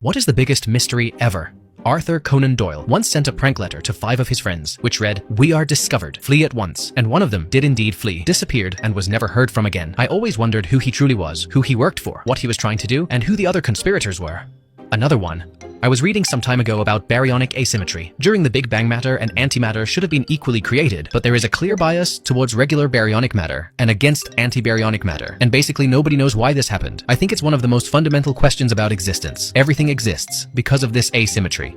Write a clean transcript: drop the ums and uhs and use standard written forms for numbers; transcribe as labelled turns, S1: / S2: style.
S1: What is the biggest mystery ever? Arthur Conan Doyle once sent a prank letter to 5 of his friends, which read, "We are discovered. Flee at once." And one of them did indeed flee, disappeared, and was never heard from again. I always wondered who he truly was, who he worked for, what he was trying to do, and who the other conspirators were. Another one. I was reading some time ago about baryonic asymmetry. During the Big Bang, matter and antimatter should have been equally created, but there is a clear bias towards regular baryonic matter and against anti-baryonic matter, and basically nobody knows why this happened. I think it's one of the most fundamental questions about existence. Everything exists because of this asymmetry.